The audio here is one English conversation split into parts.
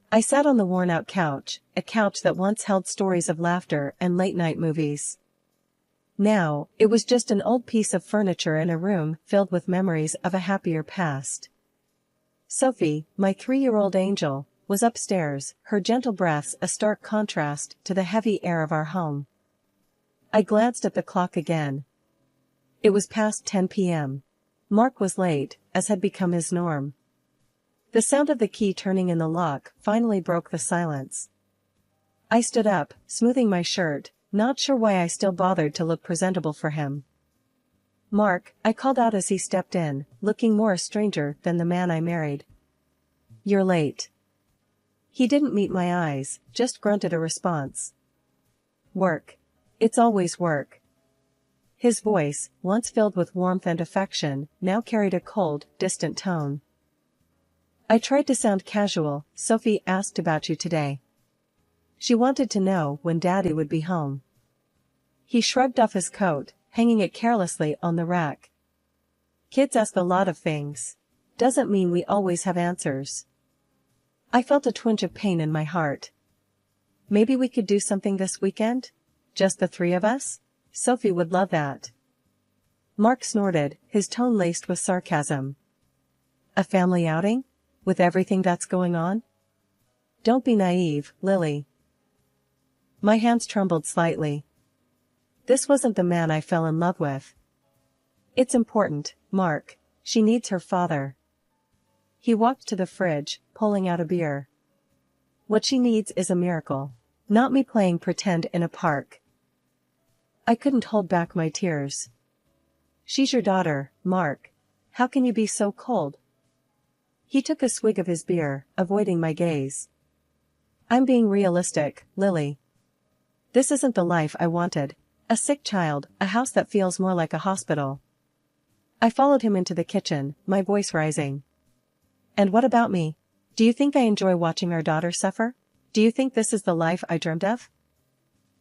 I sat on the worn-out couch, a couch that once held stories of laughter and late-night movies. Now, it was just an old piece of furniture in a room filled with memories of a happier past. Sophie, my 3-year-old angel, was upstairs, her gentle breaths a stark contrast to the heavy air of our home. I glanced at the clock again. It was past 10 p.m. Mark was late, as had become his norm. The sound of the key turning in the lock finally broke the silence. I stood up, smoothing my shirt, not sure why I still bothered to look presentable for him. "Mark," I called out as he stepped in, looking more a stranger than the man I married. "You're late." He didn't meet my eyes, just grunted a response. "Work. It's always work." His voice, once filled with warmth and affection, now carried a cold, distant tone. I tried to sound casual. "Sophie asked about you today. She wanted to know when Daddy would be home." He shrugged off his coat, hanging it carelessly on the rack. "Kids ask a lot of things. Doesn't mean we always have answers." I felt a twinge of pain in my heart. "Maybe we could do something this weekend? Just the 3 of us? Sophie would love that." Mark snorted, his tone laced with sarcasm. "A family outing? With everything that's going on? Don't be naive, Lily." My hands trembled slightly. This wasn't the man I fell in love with. "It's important, Mark. She needs her father." He walked to the fridge, pulling out a beer. "What she needs is a miracle. Not me playing pretend in a park." I couldn't hold back my tears. "She's your daughter, Mark. How can you be so cold?" He took a swig of his beer, avoiding my gaze. "I'm being realistic, Lily. This isn't the life I wanted. A sick child, a house that feels more like a hospital." I followed him into the kitchen, my voice rising. "And what about me? Do you think I enjoy watching our daughter suffer? Do you think this is the life I dreamt of?"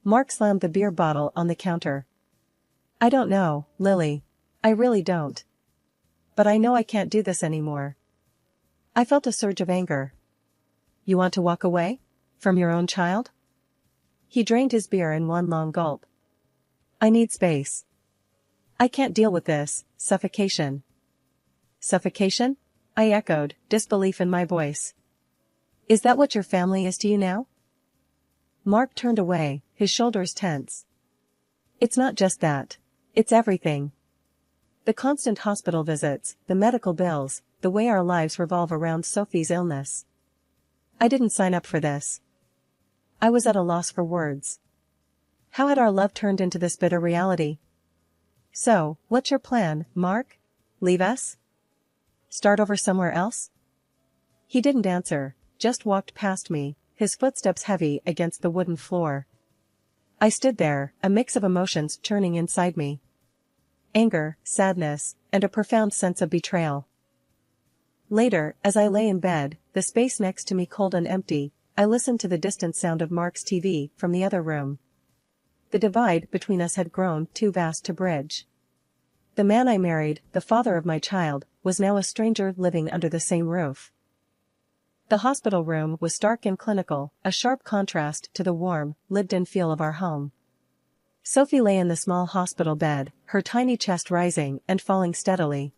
Mark slammed the beer bottle on the counter. "I don't know, Lily. I really don't. But I know I can't do this anymore." I felt a surge of anger. "You want to walk away? From your own child?" He drained his beer in one long gulp. "I need space. I can't deal with this suffocation." "Suffocation?" I echoed, disbelief in my voice. "Is that what your family is to you now?" Mark turned away, his shoulders tense. "It's not just that. It's everything. The constant hospital visits, the medical bills, the way our lives revolve around Sophie's illness. I didn't sign up for this." I was at a loss for words. How had our love turned into this bitter reality? "So, what's your plan, Mark? Leave us? Start over somewhere else?" He didn't answer, just walked past me, his footsteps heavy against the wooden floor. I stood there, a mix of emotions churning inside me. Anger, sadness, and a profound sense of betrayal. Later, as I lay in bed, the space next to me cold and empty, I listened to the distant sound of Mark's TV from the other room. The divide between us had grown too vast to bridge. The man I married, the father of my child, was now a stranger living under the same roof. The hospital room was stark and clinical, a sharp contrast to the warm, lived-in feel of our home. Sophie lay in the small hospital bed, her tiny chest rising and falling steadily.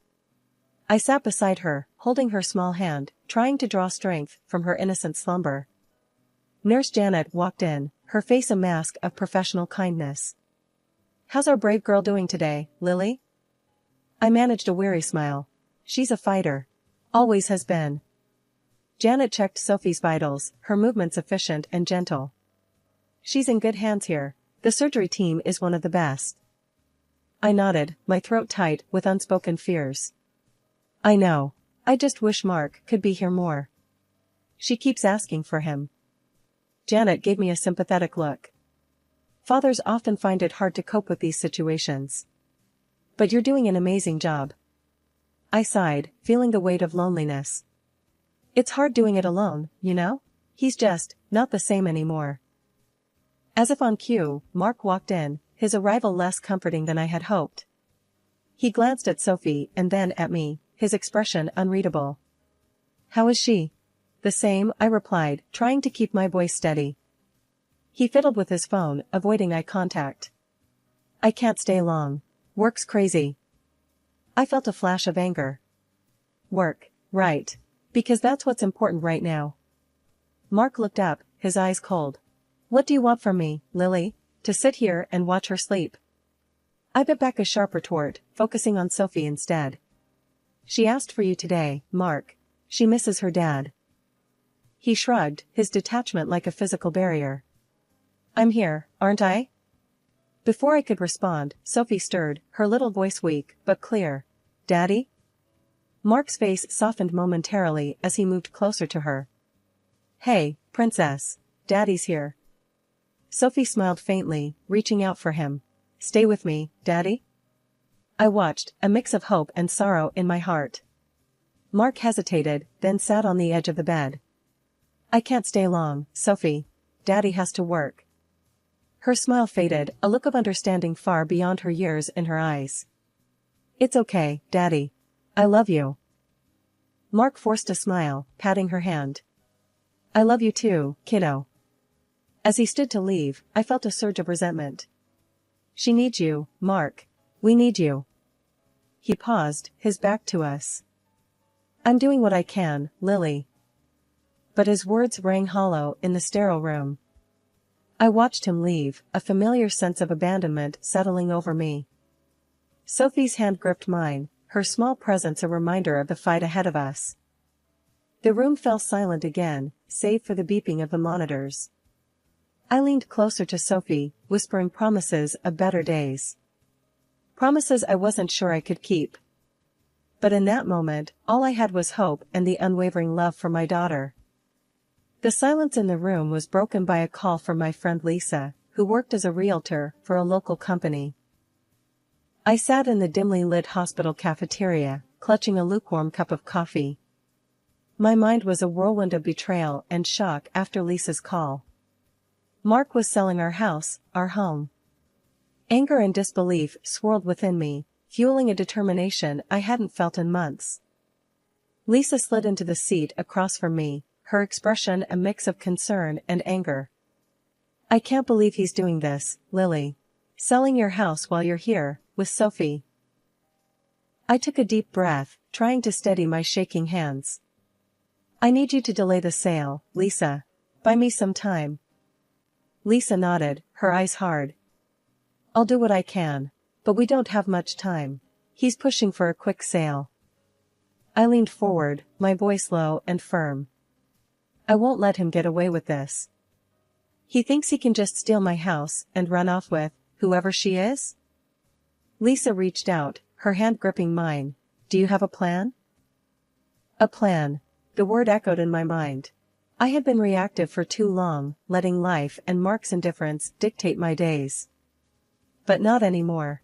I sat beside her, holding her small hand, trying to draw strength from her innocent slumber. Nurse Janet walked in, her face a mask of professional kindness. "How's our brave girl doing today, Lily?" I managed a weary smile. "She's a fighter. Always has been." Janet checked Sophie's vitals, her movements efficient and gentle. "She's in good hands here. The surgery team is one of the best." I nodded, my throat tight with unspoken fears. "I know. I just wish Mark could be here more. She keeps asking for him." Janet gave me a sympathetic look. "Fathers often find it hard to cope with these situations. But you're doing an amazing job." I sighed, feeling the weight of loneliness. "It's hard doing it alone, you know? He's just not the same anymore." As if on cue, Mark walked in, his arrival less comforting than I had hoped. He glanced at Sophie and then at me, his expression unreadable. "How is she?" The The same, I replied, trying to keep my voice steady. He fiddled with his phone, avoiding eye contact. I can't stay long. Work's crazy. I felt a flash of anger. Work, right. Because that's what's important right now. Mark looked up, his eyes cold. What do you want from me, Lily? To sit here and watch her sleep? I bit back a sharp retort, focusing on Sophie instead. She asked for you today, Mark. She misses her dad. He shrugged, his detachment like a physical barrier. I'm here, aren't I? Before I could respond, Sophie stirred, her little voice weak, but clear. Daddy? Mark's face softened momentarily as he moved closer to her. Hey, princess. Daddy's here. Sophie smiled faintly, reaching out for him. Stay with me, Daddy? I watched, a mix of hope and sorrow in my heart. Mark hesitated, then sat on the edge of the bed. I can't stay long, Sophie. Daddy has to work. Her smile faded, a look of understanding far beyond her years in her eyes. It's okay, Daddy. I love you. Mark forced a smile, patting her hand. I love you too, kiddo. As he stood to leave, I felt a surge of resentment. She needs you, Mark. We need you. He paused, his back to us. I'm doing what I can, Lily. But his words rang hollow in the sterile room. I watched him leave, a familiar sense of abandonment settling over me. Sophie's hand gripped mine, her small presence a reminder of the fight ahead of us. The room fell silent again, save for the beeping of the monitors. I leaned closer to Sophie, whispering promises of better days. Promises I wasn't sure I could keep. But in that moment, all I had was hope and the unwavering love for my daughter. The silence in the room was broken by a call from my friend Lisa, who worked as a realtor for a local company. I sat in the dimly lit hospital cafeteria, clutching a lukewarm cup of coffee. My mind was a whirlwind of betrayal and shock after Lisa's call. Mark was selling our house, our home. Anger and disbelief swirled within me, fueling a determination I hadn't felt in months. Lisa slid into the seat across from me, her expression a mix of concern and anger. I can't believe he's doing this, Lily. Selling your house while you're here, with Sophie. I took a deep breath, trying to steady my shaking hands. I need you to delay the sale, Lisa. Buy me some time. Lisa nodded, her eyes hard. I'll do what I can, but we don't have much time. He's pushing for a quick sale. I leaned forward, my voice low and firm. I won't let him get away with this. He thinks he can just steal my house and run off with whoever she is? Lisa reached out, her hand gripping mine. Do you have a plan? A plan. The word echoed in my mind. I had been reactive for too long, letting life and Mark's indifference dictate my days. But not anymore.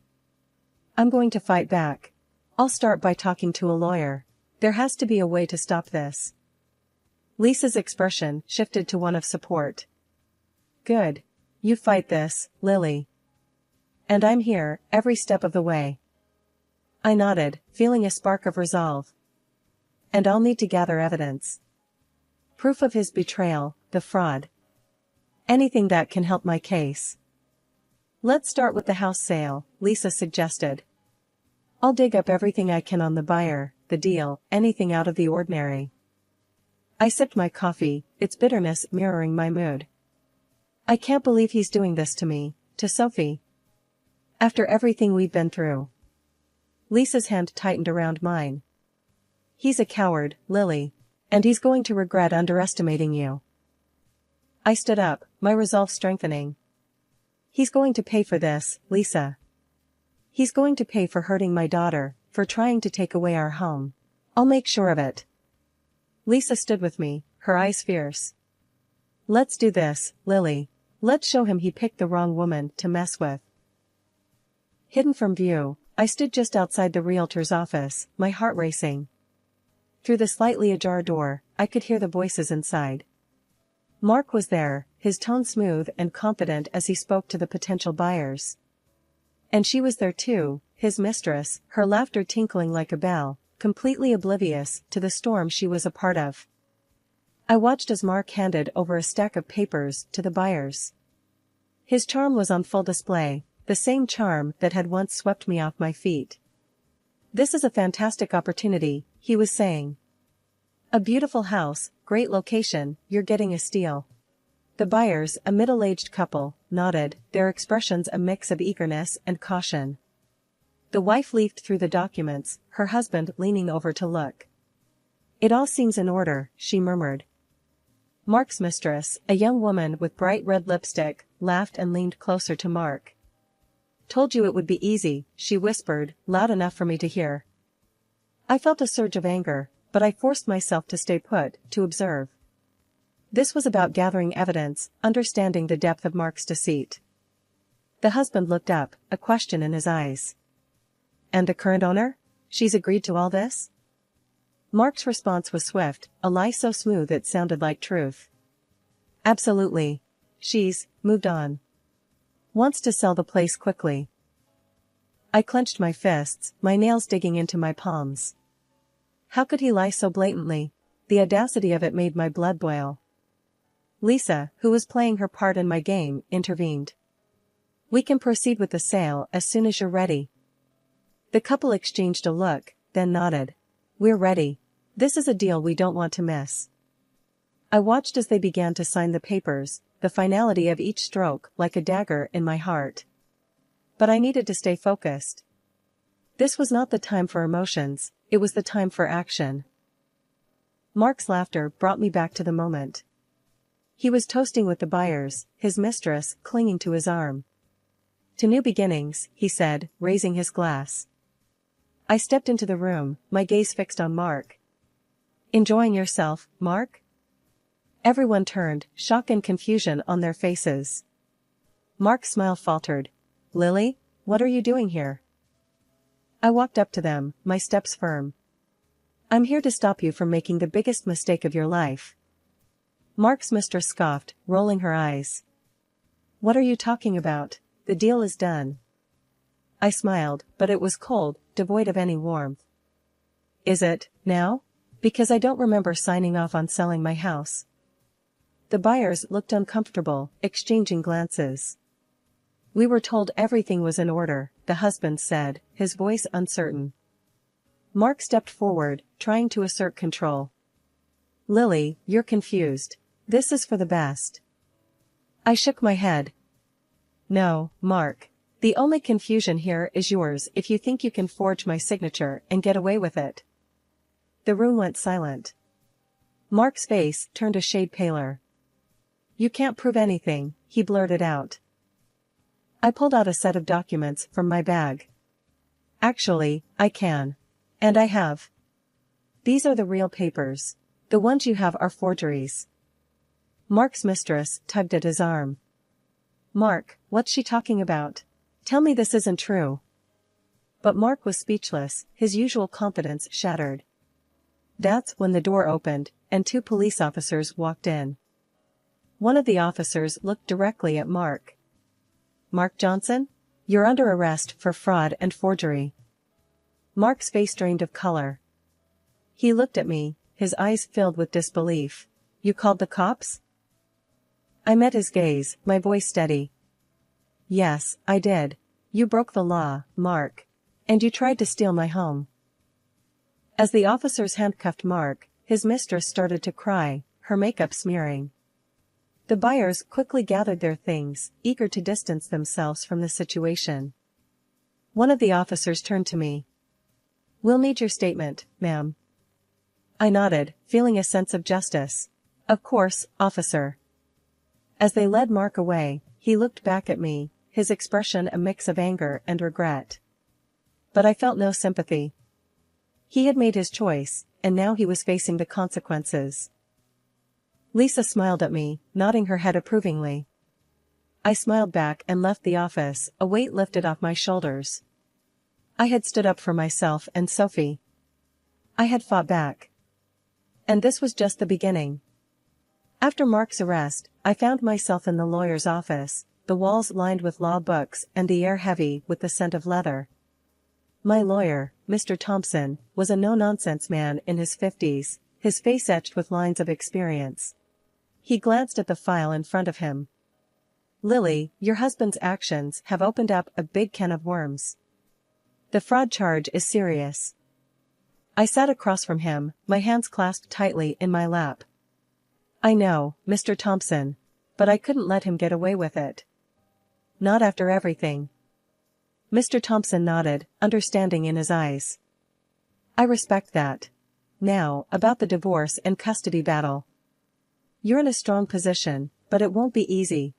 I'm going to fight back. I'll start by talking to a lawyer. There has to be a way to stop this. Lisa's expression shifted to one of support. Good. You fight this, Lily. And I'm here, every step of the way. I nodded, feeling a spark of resolve. And I'll need to gather evidence. Proof of his betrayal, the fraud. Anything that can help my case. Let's start with the house sale, Lisa suggested. I'll dig up everything I can on the buyer, the deal, anything out of the ordinary. I sipped my coffee, its bitterness mirroring my mood. I can't believe he's doing this to me, to Sophie. After everything we've been through. Lisa's hand tightened around mine. He's a coward, Lily. And he's going to regret underestimating you. I stood up, my resolve strengthening. He's going to pay for this, Lisa. He's going to pay for hurting my daughter, for trying to take away our home. I'll make sure of it. Lisa stood with me, her eyes fierce. Let's do this, Lily. Let's show him he picked the wrong woman to mess with. Hidden from view, I stood just outside the realtor's office, my heart racing. Through the slightly ajar door, I could hear the voices inside. Mark was there, his tone smooth and confident as he spoke to the potential buyers. And she was there too, his mistress, her laughter tinkling like a bell, completely oblivious to the storm she was a part of. I watched as Mark handed over a stack of papers to the buyers. His charm was on full display, the same charm that had once swept me off my feet. "This is a fantastic opportunity," he was saying. "A beautiful house, great location, you're getting a steal." The buyers, a middle-aged couple, nodded, their expressions a mix of eagerness and caution. The wife leafed through the documents, her husband leaning over to look. "It all seems in order," she murmured. Mark's mistress, a young woman with bright red lipstick, laughed and leaned closer to Mark. "Told you it would be easy," she whispered, loud enough for me to hear. I felt a surge of anger, but I forced myself to stay put, to observe. This was about gathering evidence, understanding the depth of Mark's deceit. The husband looked up, a question in his eyes. "And the current owner? She's agreed to all this?" Mark's response was swift, a lie so smooth it sounded like truth. "Absolutely. She's moved on. Wants to sell the place quickly." I clenched my fists, my nails digging into my palms. How could he lie so blatantly? The audacity of it made my blood boil. Lisa, who was playing her part in my game, intervened. "We can proceed with the sale as soon as you're ready." The couple exchanged a look, then nodded. "We're ready. This is a deal we don't want to miss." I watched as they began to sign the papers, the finality of each stroke like a dagger in my heart. But I needed to stay focused. This was not the time for emotions, it was the time for action. Mark's laughter brought me back to the moment. He was toasting with the buyers, his mistress clinging to his arm. "To new beginnings," he said, raising his glass. I stepped into the room, my gaze fixed on Mark. "Enjoying yourself, Mark?" Everyone turned, shock and confusion on their faces. Mark's smile faltered. "Lily, what are you doing here?" I walked up to them, my steps firm. "I'm here to stop you from making the biggest mistake of your life." Mark's mistress scoffed, rolling her eyes. "What are you talking about? The deal is done." I smiled, but it was cold, devoid of any warmth. "Is it, now? Because I don't remember signing off on selling my house." The buyers looked uncomfortable, exchanging glances. "We were told everything was in order," the husband said, his voice uncertain. Mark stepped forward, trying to assert control. "Lily, you're confused. This is for the best." I shook my head. "No, Mark. The only confusion here is yours if you think you can forge my signature and get away with it." The room went silent. Mark's face turned a shade paler. "You can't prove anything," he blurted out. I pulled out a set of documents from my bag. "Actually, I can. And I have. These are the real papers. The ones you have are forgeries." Mark's mistress tugged at his arm. "Mark, what's she talking about? Tell me this isn't true." But Mark was speechless, his usual confidence shattered. That's when the door opened, and 2 police officers walked in. One of the officers looked directly at Mark. "Mark Johnson? You're under arrest for fraud and forgery." Mark's face drained of color. He looked at me, his eyes filled with disbelief. "You called the cops?" I met his gaze, my voice steady. "Yes, I did. You broke the law, Mark. And you tried to steal my home." As the officers handcuffed Mark, his mistress started to cry, her makeup smearing. The buyers quickly gathered their things, eager to distance themselves from the situation. One of the officers turned to me. "We'll need your statement, ma'am." I nodded, feeling a sense of justice. "Of course, officer." As they led Mark away, he looked back at me, his expression a mix of anger and regret. But I felt no sympathy. He had made his choice, and now he was facing the consequences. Lisa smiled at me, nodding her head approvingly. I smiled back and left the office, a weight lifted off my shoulders. I had stood up for myself and Sophie. I had fought back. And this was just the beginning. After Mark's arrest, I found myself in the lawyer's office, the walls lined with law books and the air heavy with the scent of leather. My lawyer, Mr. Thompson, was a no-nonsense man in his 50s, his face etched with lines of experience. He glanced at the file in front of him. Lily, your husband's actions have opened up a big can of worms. The fraud charge is serious. I sat across from him, my hands clasped tightly in my lap. I know, Mr. Thompson. But I couldn't let him get away with it. Not after everything. Mr. Thompson nodded, understanding in his eyes. I respect that. Now, about the divorce and custody battle. You're in a strong position, but it won't be easy.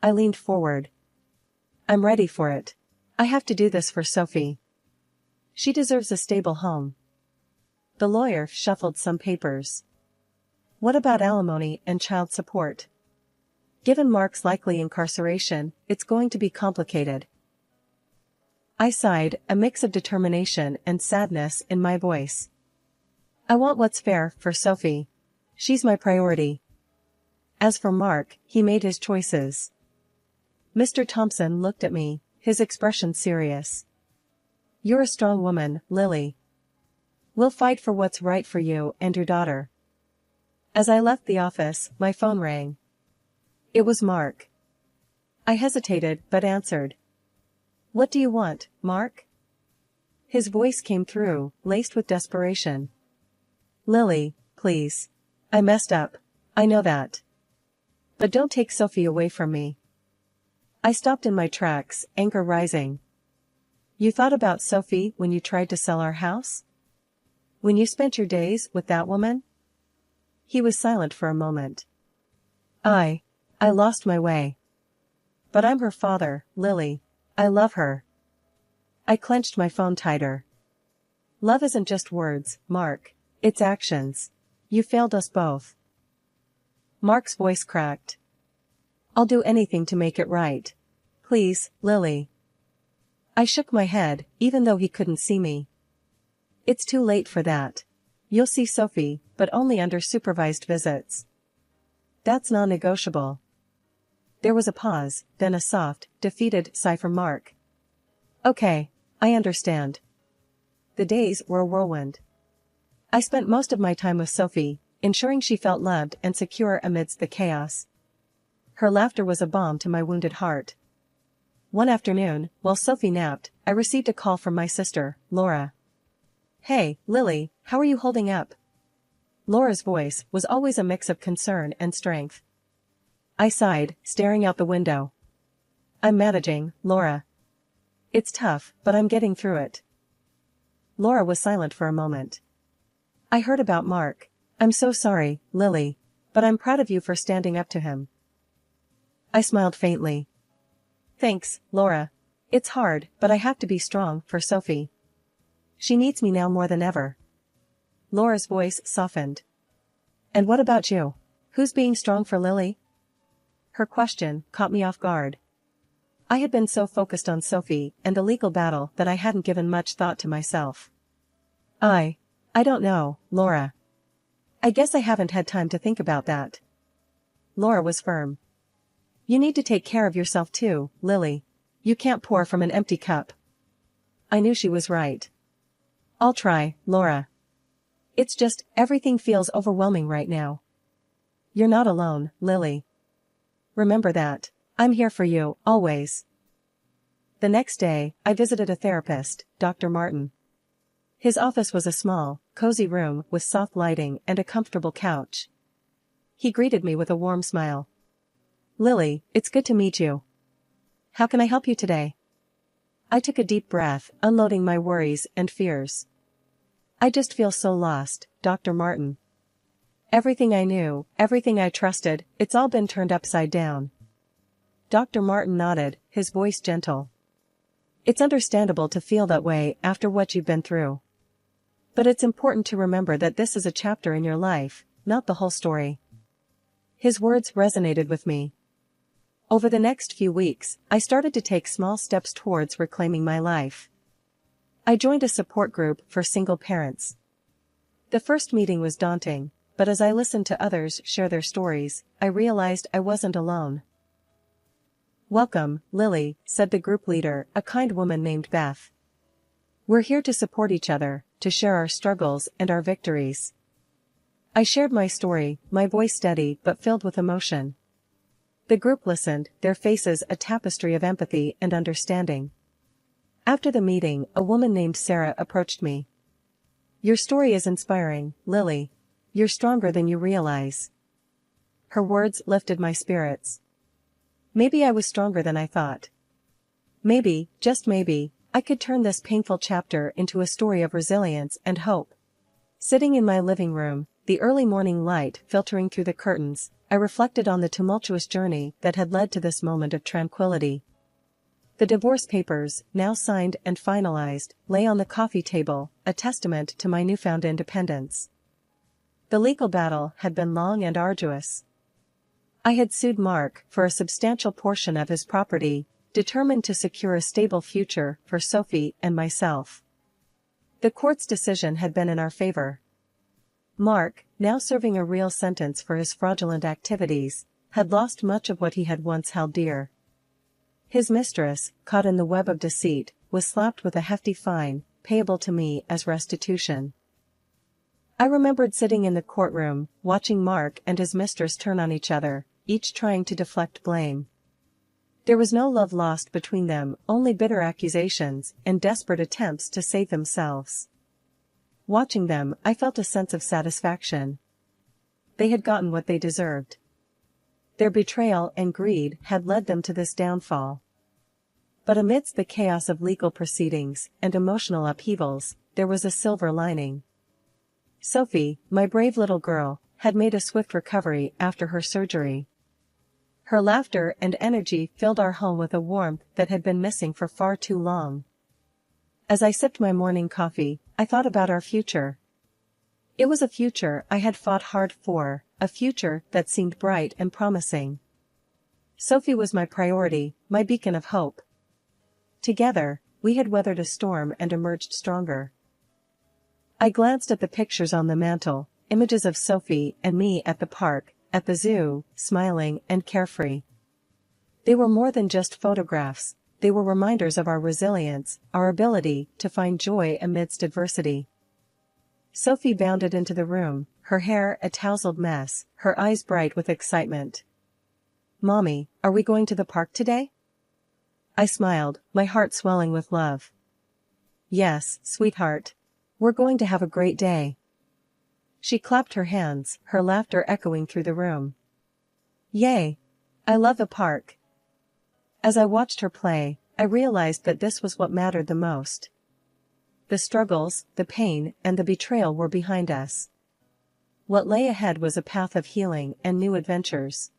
I leaned forward. I'm ready for it. I have to do this for Sophie. She deserves a stable home. The lawyer shuffled some papers. What about alimony and child support? Given Mark's likely incarceration, it's going to be complicated. I sighed, a mix of determination and sadness in my voice. I want what's fair for Sophie. She's my priority. As for Mark, he made his choices. Mr. Thompson looked at me, his expression serious. You're a strong woman, Lily. We'll fight for what's right for you and your daughter. As I left the office, my phone rang. It was Mark. I hesitated but answered. What do you want, Mark? His voice came through, laced with desperation. Lily, please. I messed up. I know that. But don't take Sophie away from me. I stopped in my tracks, anger rising. You thought about Sophie when you tried to sell our house? When you spent your days with that woman? He was silent for a moment. I lost my way. But I'm her father, Lily. I love her. I clenched my phone tighter. Love isn't just words, Mark. It's actions. You failed us both. Mark's voice cracked. I'll do anything to make it right. Please, Lily. I shook my head, even though he couldn't see me. It's too late for that. You'll see Sophie, but only under supervised visits. That's non-negotiable. There was a pause, then a soft, defeated sigh from Mark. Okay, I understand. The days were a whirlwind. I spent most of my time with Sophie, ensuring she felt loved and secure amidst the chaos. Her laughter was a balm to my wounded heart. One afternoon, while Sophie napped, I received a call from my sister, Laura. Hey, Lily, how are you holding up? Laura's voice was always a mix of concern and strength. I sighed, staring out the window. I'm managing, Laura. It's tough, but I'm getting through it. Laura was silent for a moment. I heard about Mark. I'm so sorry, Lily, but I'm proud of you for standing up to him. I smiled faintly. Thanks, Laura. It's hard, but I have to be strong for Sophie. She needs me now more than ever. Laura's voice softened. And what about you? Who's being strong for Lily? Her question caught me off guard. I had been so focused on Sophie and the legal battle that I hadn't given much thought to myself. I don't know, Laura. I guess I haven't had time to think about that. Laura was firm. You need to take care of yourself too, Lily. You can't pour from an empty cup. I knew she was right. I'll try, Laura. It's just, everything feels overwhelming right now. You're not alone, Lily. Remember that. I'm here for you, always. The next day, I visited a therapist, Dr. Martin. His office was a small, cozy room with soft lighting and a comfortable couch. He greeted me with a warm smile. Lily, it's good to meet you. How can I help you today? I took a deep breath, unloading my worries and fears. I just feel so lost, Dr. Martin. Everything I knew, everything I trusted, it's all been turned upside down. Dr. Martin nodded, his voice gentle. It's understandable to feel that way after what you've been through. But it's important to remember that this is a chapter in your life, not the whole story. His words resonated with me. Over the next few weeks, I started to take small steps towards reclaiming my life. I joined a support group for single parents. The first meeting was daunting, but as I listened to others share their stories, I realized I wasn't alone. Welcome, Lily, said the group leader, a kind woman named Beth. We're here to support each other, to share our struggles and our victories. I shared my story, my voice steady but filled with emotion. The group listened, their faces a tapestry of empathy and understanding. After the meeting, a woman named Sarah approached me. "Your story is inspiring, Lily. You're stronger than you realize." Her words lifted my spirits. Maybe I was stronger than I thought. Maybe, just maybe, I could turn this painful chapter into a story of resilience and hope. Sitting in my living room, the early morning light filtering through the curtains, I reflected on the tumultuous journey that had led to this moment of tranquility. The divorce papers, now signed and finalized, lay on the coffee table, a testament to my newfound independence. The legal battle had been long and arduous. I had sued Mark for a substantial portion of his property, determined to secure a stable future for Sophie and myself. The court's decision had been in our favor. Mark, now serving a real sentence for his fraudulent activities, had lost much of what he had once held dear. His mistress, caught in the web of deceit, was slapped with a hefty fine, payable to me as restitution. I remembered sitting in the courtroom, watching Mark and his mistress turn on each other, each trying to deflect blame. There was no love lost between them, only bitter accusations and desperate attempts to save themselves. Watching them, I felt a sense of satisfaction. They had gotten what they deserved. Their betrayal and greed had led them to this downfall. But amidst the chaos of legal proceedings and emotional upheavals, there was a silver lining. Sophie, my brave little girl, had made a swift recovery after her surgery. Her laughter and energy filled our home with a warmth that had been missing for far too long. As I sipped my morning coffee, I thought about our future. It was a future I had fought hard for, a future that seemed bright and promising. Sophie was my priority, my beacon of hope. Together, we had weathered a storm and emerged stronger. I glanced at the pictures on the mantel, images of Sophie and me at the park, at the zoo, smiling and carefree. They were more than just photographs, they were reminders of our resilience, our ability to find joy amidst adversity. Sophie bounded into the room, her hair a tousled mess, her eyes bright with excitement. "Mommy, are we going to the park today?" I smiled, my heart swelling with love. "Yes, sweetheart. We're going to have a great day." She clapped her hands, her laughter echoing through the room. "Yay! I love the park." As I watched her play, I realized that this was what mattered the most. The struggles, the pain, and the betrayal were behind us. What lay ahead was a path of healing and new adventures.